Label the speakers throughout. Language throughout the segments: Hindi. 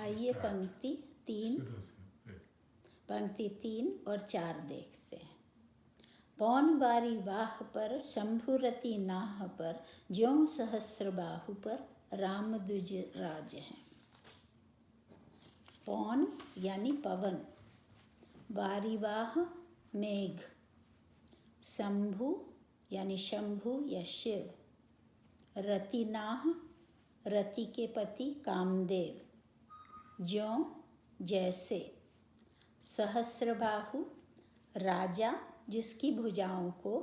Speaker 1: आइए पंक्ति 3 और 4 देखते हैं। पौन बारी वाह पर शंभुरति नाह पर, ज्यों सहस्र बाहु पर राम द्विज राज हैं। पौन यानी पवन, वारिवाह मेघ, शंभु यानी शंभु या शिव, रतिनाह रति के पति कामदेव, ज्यों जैसे, सहस्रबाहु राजा जिसकी भुजाओं को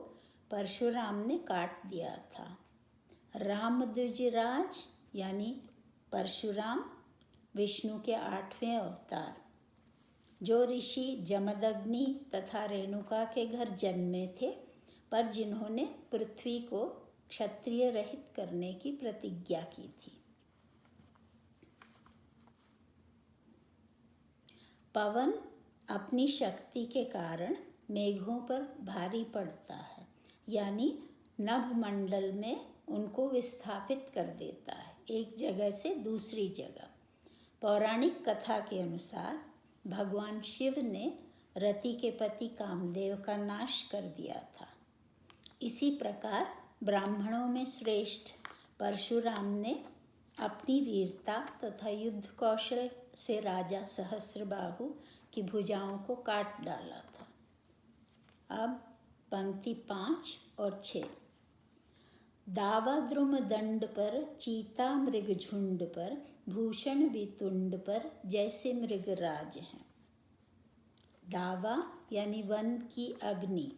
Speaker 1: परशुराम ने काट दिया था, राम द्विजराज यानी परशुराम विष्णु के 8वें अवतार, जो ऋषि जमदग्नि तथा रेणुका के घर जन्मे थे, पर जिन्होंने पृथ्वी को क्षत्रिय रहित करने की प्रतिज्ञा की थी। पवन अपनी शक्ति के कारण मेघों पर भारी पड़ता है, यानी नभमंडल में उनको विस्थापित कर देता है, एक जगह से दूसरी जगह। पौराणिक कथा के अनुसार भगवान शिव ने रति के पति कामदेव का नाश कर दिया था। इसी प्रकार ब्राह्मणों में श्रेष्ठ परशुराम ने अपनी वीरता तथा युद्ध कौशल से राजा सहस्रबाहु की भुजाओं को काट डाला था। अब पंक्ति 5 और 6। दावा द्रुम दंड पर, चीता मृग झुंड पर, भूषण वितुंड पर जैसे मृगराज हैं। दावा यानी वन की अग्नि,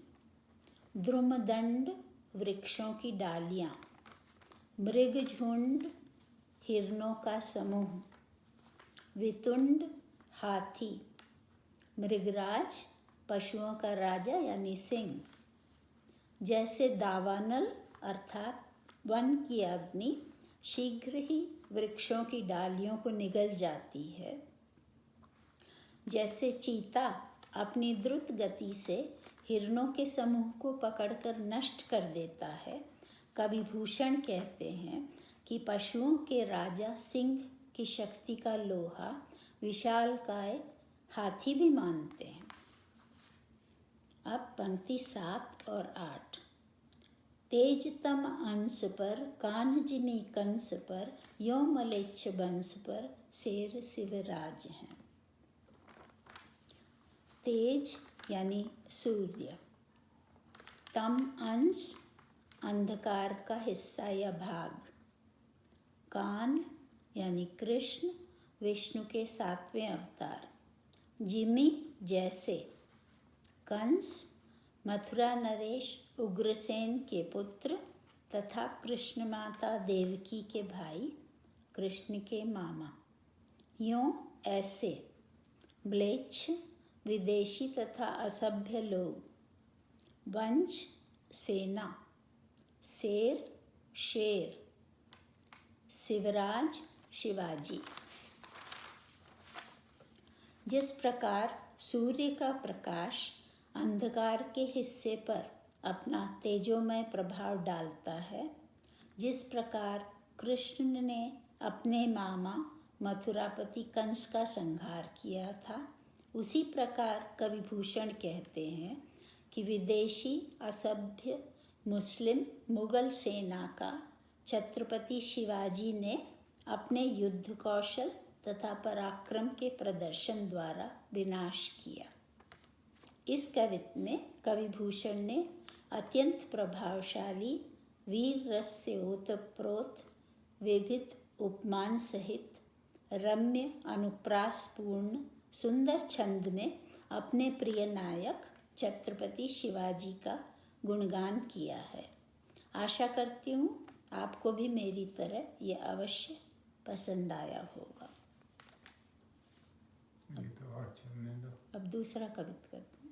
Speaker 1: द्रुमदंड वृक्षों की डालियाँ, मृगझुंड हिरणों का समूह, वितुंड हाथी, मृगराज पशुओं का राजा यानी सिंह। जैसे दावानल अर्थात वन की अग्नि शीघ्र ही वृक्षों की डालियों को निगल जाती है, जैसे चीता अपनी द्रुत गति से हिरणों के समूह को पकड़कर नष्ट कर देता है, कवि भूषण कहते हैं कि पशुओं के राजा सिंह की शक्ति का लोहा विशालकाय हाथी भी मानते हैं। अब पंक्ति 7 और 8। तेजतम अंश पर, कान्हजिनी कंस पर, यो मलेच्छ वंश पर शेर शिवराज हैं। तेज यानी सूर्य, तम अंश अंधकार का हिस्सा या भाग, कान यानी कृष्ण विष्णु के 7वें अवतार, जिमी जैसे, कंस मथुरा नरेश उग्रसेन के पुत्र तथा कृष्ण माता देवकी के भाई, कृष्ण के मामा। यों ऐसे, म्लेच्छ विदेशी तथा असभ्य लोग, वंश सेना, शेर शेर, शिवराज शिवाजी। जिस प्रकार सूर्य का प्रकाश अंधकार के हिस्से पर अपना तेजोमय प्रभाव डालता है, जिस प्रकार कृष्ण ने अपने मामा मथुरापति कंस का संहार किया था, उसी प्रकार कवि भूषण कहते हैं कि विदेशी असभ्य मुस्लिम मुगल सेना का छत्रपति शिवाजी ने अपने युद्ध कौशल तथा पराक्रम के प्रदर्शन द्वारा विनाश किया। इस कवित्व में कवि भूषण ने अत्यंत प्रभावशाली वीर रस से ओतप्रोत विविध उपमान सहित रम्य अनुप्रासपूर्ण सुंदर छंद में अपने प्रिय नायक छत्रपति शिवाजी का गुणगान किया है। आशा करती हूँ आपको भी मेरी तरह ये अवश्य पसंद आया होगा। अब दूसरा कवित्व करते हैं।